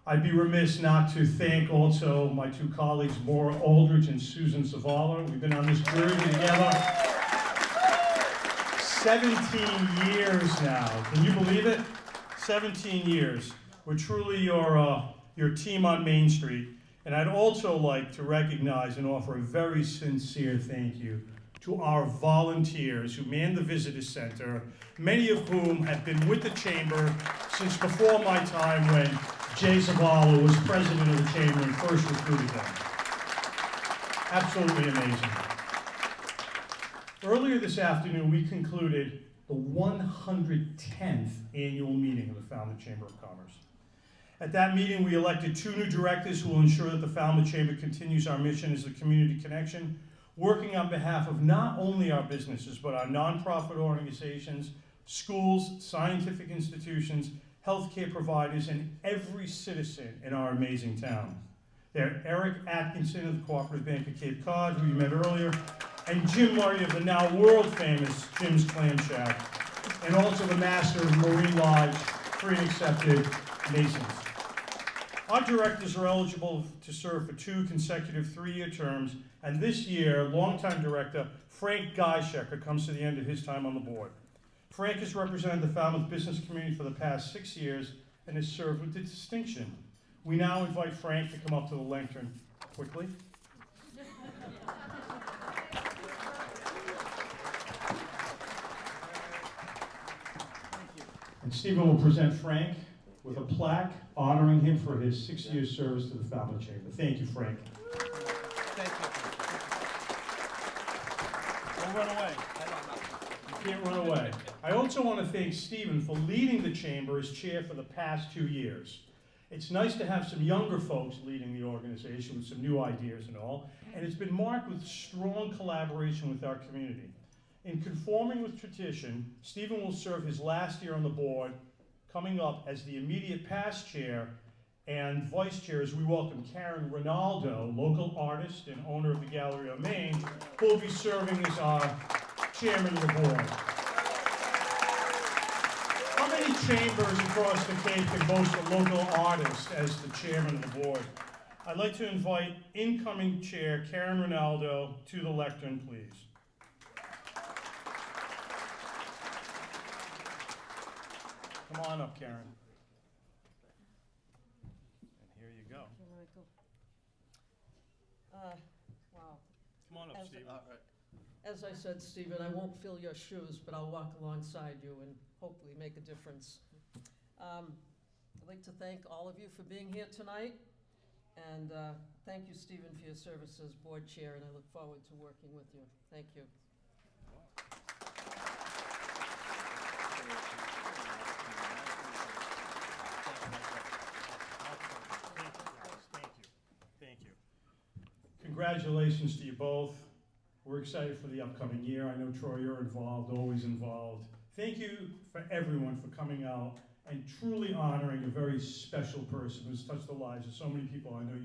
I'd be remiss not to thank also my 2 colleagues, Maura Aldridge and Susan Zavala. We've been on this journey together 17 years now. Can you believe it? 17 years. We're truly your team on Main Street. And I'd also like to recognize and offer a very sincere thank you to our volunteers who man the Visitor Center, many of whom have been with the Chamber since before my time when Jay Zavala was president of the Chamber and first recruited them. Absolutely amazing. Earlier this afternoon, we concluded the 110th annual meeting of the Falmouth Chamber of Commerce. At that meeting, we elected 2 new directors who will ensure that the Falmouth Chamber continues our mission as a community connection, working on behalf of not only our businesses, but our nonprofit organizations, schools, scientific institutions, healthcare providers, and every citizen in our amazing town. They're Eric Atkinson of the Cooperative Bank of Cape Cod, who you met earlier, and Jim Murray of the now world-famous Jim's Clam Shack, and also the master of Marine Lodge, free and accepted Masons. Our directors are eligible to serve for 2 consecutive 3-year terms, and this year, longtime director Frank Geishecker comes to the end of his time on the board. Frank has represented the Falmouth business community for the past 6 years and has served with distinction. We now invite Frank to come up to the lectern quickly. And Stephen will present Frank with a plaque honoring him for his 6 years service to the Falmouth Chamber. Thank you, Frank. Thank you. Don't run away. You can't run away. I also want to thank Stephen for leading the Chamber as chair for the past 2 years. It's nice to have some younger folks leading the organization with some new ideas and all, and it's been marked with strong collaboration with our community. In conforming with tradition, Stephen will serve his last year on the board Coming up as the immediate past chair and vice chairs, we welcome Karen Ronaldo, local artist and owner of the Gallery on Main, who will be serving as our chairman of the board. How many chambers across the Cape can boast a local artist as the chairman of the board? I'd like to invite incoming chair Karen Ronaldo to the lectern, please. Come on up, Karen. And here you go. Wow. Come on up, As- Stephen. As I said, Stephen, I won't fill your shoes, but I'll walk alongside you and hopefully make a difference. I'd like to thank all of you for being here tonight, and thank you, Stephen, for your service as board chair, and I look forward to working with you. Thank you. Thank you. Congratulations to you both. We're excited for the upcoming year. I know, Troy, you're involved, always involved. Thank you for everyone for coming out and truly honoring a very special person who's touched the lives of so many people. I know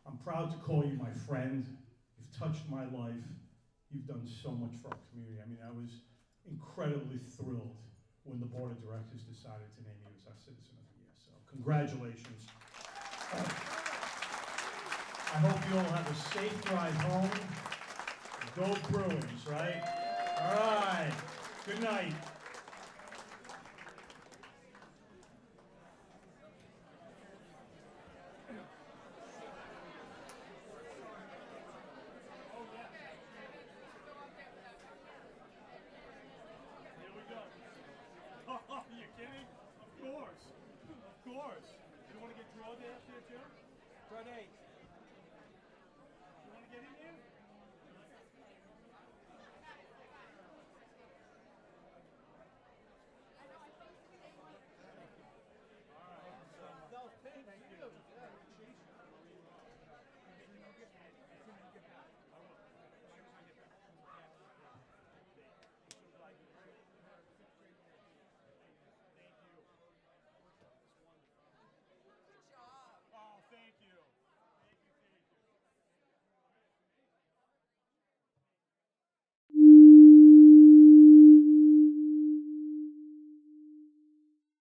I'm proud to call you my friend. You've touched my life. You've done so much for our community. I mean, I was incredibly thrilled when the board of directors decided to name you as our Citizen of the Year. So congratulations. I hope you all have a safe drive home. Go Bruins, right? All right. Good night. Here we go. Oh, are you kidding? Of course. Of course. You want to get Troy there, too? Troy,